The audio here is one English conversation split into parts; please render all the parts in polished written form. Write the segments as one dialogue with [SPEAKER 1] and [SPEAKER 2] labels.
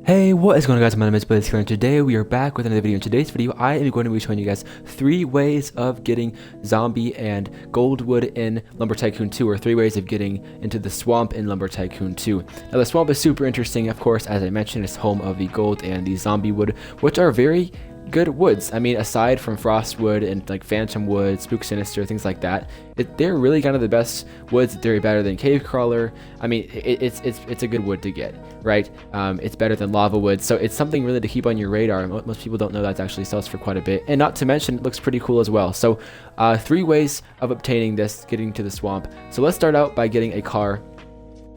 [SPEAKER 1] Hey, what is going on, guys? My name is Blazekiller, and today we are back with another video. In today's video, I am going to be showing you guys 3 ways of getting zombie and goldwood in Lumber Tycoon 2, or 3 ways of getting into the swamp in Lumber Tycoon 2. Now, the swamp is super interesting, of course. As I mentioned, it's home of the gold and the zombie wood, which are very good woods. I mean, aside from frostwood and like phantom wood, spook sinister, things like that, they're really kind of the best woods. They're better than cave crawler. I mean, it's a good wood to get, right? It's better than lava wood, so it's something really to keep on your radar. Most people don't know that actually sells for quite a bit, and not to mention it looks pretty cool as well. So 3 ways of obtaining this, getting to the swamp. So let's start out by getting a car.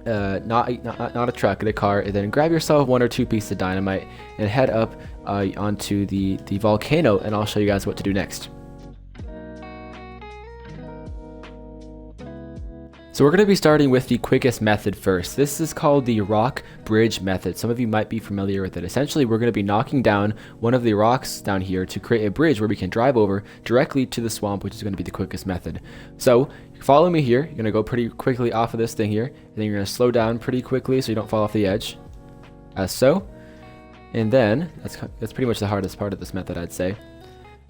[SPEAKER 1] Not a truck, get a car, and then grab yourself 1 or 2 pieces of dynamite and head up onto the volcano, and I'll show you guys what to do next. So we're going to be starting with the quickest method first. This is called the rock bridge method. Some of you might be familiar with it. Essentially, we're going to be knocking down one of the rocks down here to create a bridge where we can drive over directly to the swamp, which is going to be the quickest method. So follow me here. You're going to go pretty quickly off of this thing here, and then you're going to slow down pretty quickly so you don't fall off the edge, as so. And then that's pretty much the hardest part of this method, I'd say.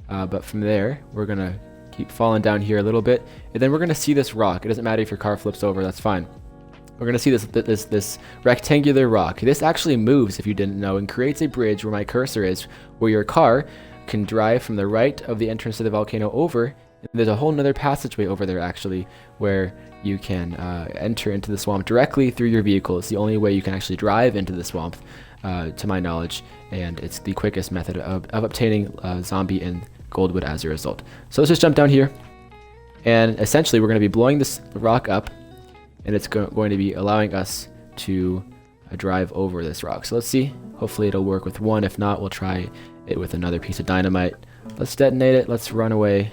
[SPEAKER 1] But from there, we're going to keep falling down here a little bit, and then we're going to see this rock. It doesn't matter if your car flips over, that's fine. We're going to see this rectangular rock. This actually moves, if you didn't know, and creates a bridge where my cursor is, where your car can drive from the right of the entrance to the volcano over, and there's a whole nother passageway over there actually, where you can enter into the swamp directly through your vehicle. It's the only way you can actually drive into the swamp, to my knowledge, and it's the quickest method of obtaining zombie and goldwood as a result. So let's just jump down here, and essentially we're going to be blowing this rock up, and it's going to be allowing us to drive over this rock. So let's see, hopefully it'll work with one. If not, we'll try it with another piece of dynamite. Let's detonate it, let's run away,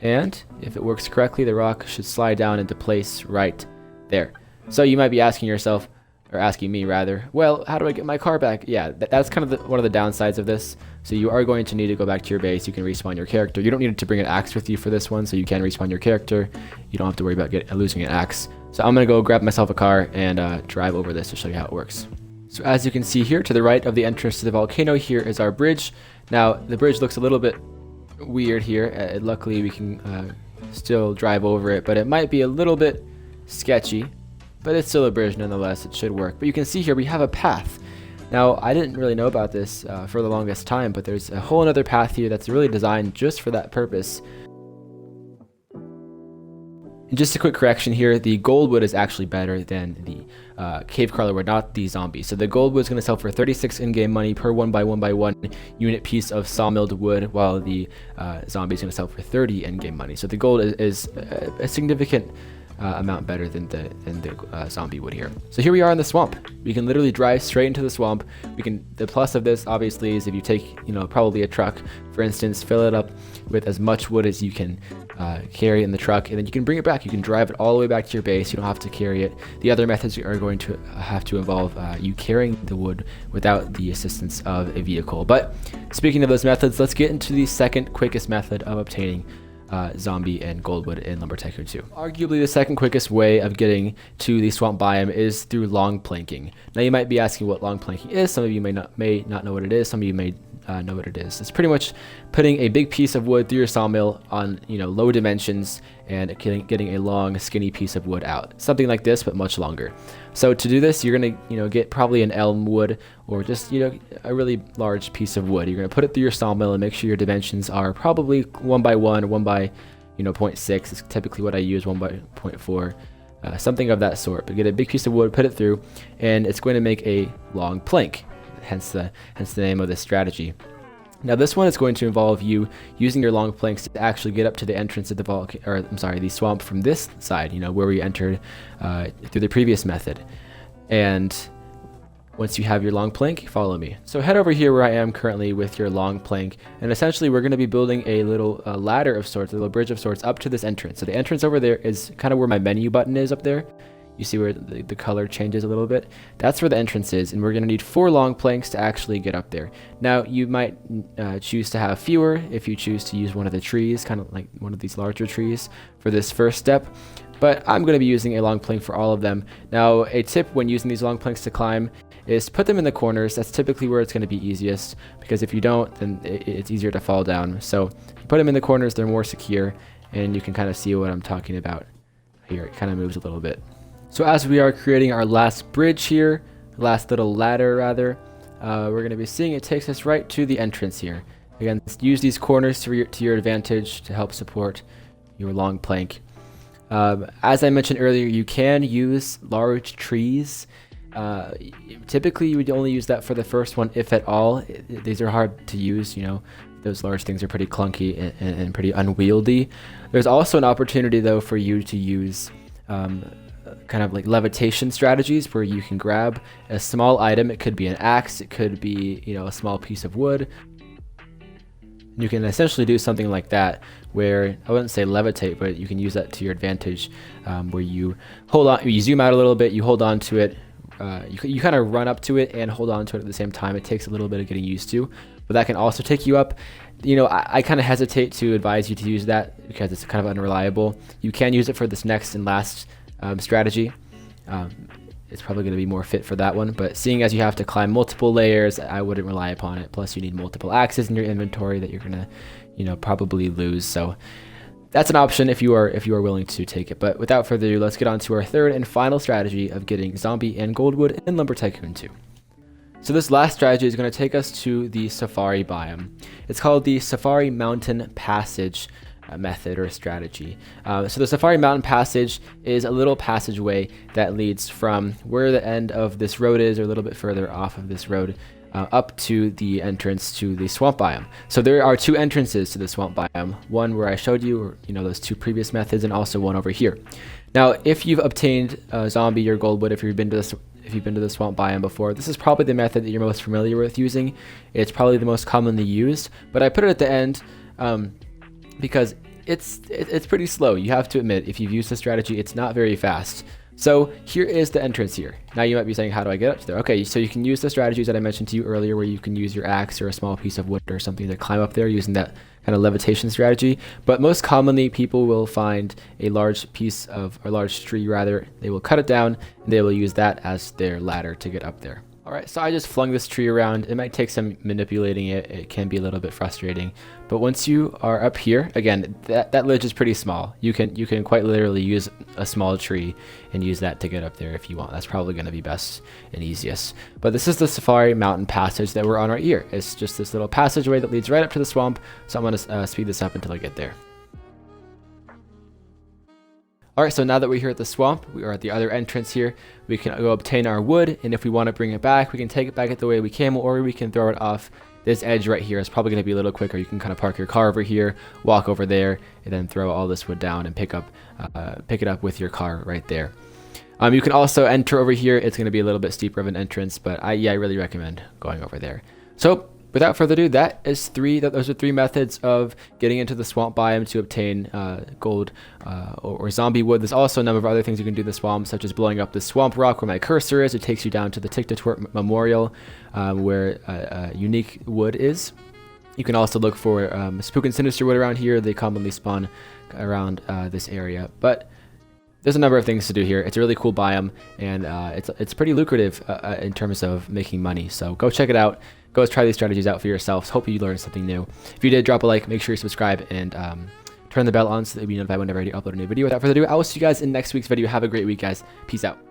[SPEAKER 1] and if it works correctly, the rock should slide down into place right there. So you might be asking yourself, or asking me rather, well, how do I get my car back? Yeah, that's kind of one of the downsides of this. So you are going to need to go back to your base. You can respawn your character. You don't need to bring an axe with you for this one, so you can respawn your character. You don't have to worry about losing an axe. So I'm going to go grab myself a car and drive over this to show you how it works. So as you can see here, to the right of the entrance to the volcano, here is our bridge. Now, the bridge looks a little bit weird here. Luckily, we can still drive over it, but it might be a little bit sketchy. But it's still a bridge nonetheless, it should work. But you can see here we have a path. Now, I didn't really know about this for the longest time, but there's a whole other path here that's really designed just for that purpose. And just a quick correction here, the goldwood is actually better than the cave crawler wood, not the zombie. So the goldwood is going to sell for 36 in-game money per 1x1x1 unit piece of sawmilled wood, while the zombie is going to sell for 30 in-game money. So the gold is a significant amount better than the zombie wood here. So here we are in the swamp. We can literally drive straight into the swamp. The plus of this obviously is if you take, probably a truck, for instance, fill it up with as much wood as you can carry in the truck, and then you can bring it back. You can drive it all the way back to your base. You don't have to carry it. The other methods are going to have to involve you carrying the wood without the assistance of a vehicle. But speaking of those methods, let's get into the second quickest method of obtaining zombie and goldwood in Lumber Tycoon 2. Arguably the second quickest way of getting to the swamp biome is through long planking. Now you might be asking what long planking is. Some of you may not know what it is. Some of you may know what it is. It's pretty much putting a big piece of wood through your sawmill on low dimensions and getting a long skinny piece of wood out. Something like this, but much longer. So to do this, you're gonna get probably an elm wood, or just a really large piece of wood. You're gonna put it through your sawmill and make sure your dimensions are probably 1x1 or 1 by 0.6. It's typically what I use, 1 by 0.4. Something of that sort. But get a big piece of wood, put it through, and it's going to make a long plank. Hence the name of this strategy. Now this one is going to involve you using your long planks to actually get up to the entrance of the swamp from this side, where we entered through the previous method. And once you have your long plank, follow me. So head over here where I am currently with your long plank, and essentially we're going to be building a little ladder of sorts, a little bridge of sorts up to this entrance. So the entrance over there is kind of where my menu button is up there. You see where the color changes a little bit? That's where the entrance is, and we're going to need 4 long planks to actually get up there. Now, you might choose to have fewer if you choose to use one of the trees, kind of like one of these larger trees for this first step. but I'm going to be using a long plank for all of them. Now, a tip when using these long planks to climb is to put them in the corners. That's typically where it's going to be easiest, because if you don't, then it's easier to fall down. So you put them in the corners, they're more secure, and you can kind of see what I'm talking about here. It kind of moves a little bit. So as we are creating our last bridge here, last little ladder rather, we're going to be seeing it takes us right to the entrance here. Again, use these corners to your advantage to help support your long plank. As I mentioned earlier, you can use large trees. Typically you would only use that for the first one, if at all. These are hard to use, you know, those large things are pretty clunky and pretty unwieldy. There's also an opportunity though for you to use kind of like levitation strategies, where you can grab a small item. It could be an axe, it could be, you know, a small piece of wood. You can essentially do something like that, where I wouldn't say levitate, but you can use that to your advantage, where you hold on, you zoom out a little bit, you hold on to it, you kind of run up to it and hold on to it at the same time. It takes a little bit of getting used to, but that can also take you up. You know, I kind of hesitate to advise you to use that because it's kind of unreliable. You can use it for this next and last strategy. It's probably going to be more fit for that one, but seeing as you have to climb multiple layers, I wouldn't rely upon it. Plus you need multiple axes in your inventory that you're gonna, you know, probably lose. So that's an option if you are willing to take it. But without further ado, let's get on to our third and final strategy of getting zombie and goldwood in Lumber Tycoon 2. So this last strategy is going to take us to the safari biome. It's called the Safari Mountain Passage method or strategy. So the Safari Mountain Passage is a little passageway that leads from where the end of this road is, or a little bit further off of this road, up to the entrance to the swamp biome. So there are two entrances to the swamp biome, one where I showed you, or, you know, those two previous methods, and also one over here. Now, if you've obtained zombie or goldwood, if you've been to the swamp biome before, this is probably the method that you're most familiar with using. It's probably the most commonly used, but I put it at the end because it's pretty slow. You have to admit, if you've used this strategy, it's not very fast. So here is the entrance here. Now you might be saying, how do I get up to there? Okay, so you can use the strategies that I mentioned to you earlier, where you can use your axe or a small piece of wood or something to climb up there using that kind of levitation strategy. But most commonly, people will find a large piece of, or large tree rather, they will cut it down and they will use that as their ladder to get up there. Alright, so I just flung this tree around. It might take some manipulating it. It can be a little bit frustrating. But once you are up here, again, that ledge is pretty small. You can quite literally use a small tree and use that to get up there if you want. That's probably going to be best and easiest. But this is the Safari Mountain Passage that we're on right here. It's just this little passageway that leads right up to the swamp. So I'm going to speed this up until I get there. Alright, so now that we're here at the swamp, we are at the other entrance here. We can go obtain our wood, and if we want to bring it back, we can take it back the way we came, or we can throw it off this edge right here. It's probably going to be a little quicker. You can kind of park your car over here, walk over there, and then throw all this wood down and pick it up with your car right there. You can also enter over here. It's going to be a little bit steeper of an entrance, but I really recommend going over there. So without further ado, those are three methods of getting into the swamp biome to obtain gold or zombie wood. There's also a number of other things you can do in the swamp, such as blowing up the swamp rock where my cursor is. It takes you down to the Tick-to-Twort Memorial, where unique wood is. You can also look for spook and sinister wood around here. They commonly spawn around this area, but there's a number of things to do here. It's a really cool biome, and it's pretty lucrative in terms of making money. So go check it out. Go try these strategies out for yourselves. Hope you learned something new. If you did, drop a like, make sure you subscribe, and turn the bell on so that you'll be notified whenever I do upload a new video. Without further ado, I will see you guys in next week's video. Have a great week, guys. Peace out.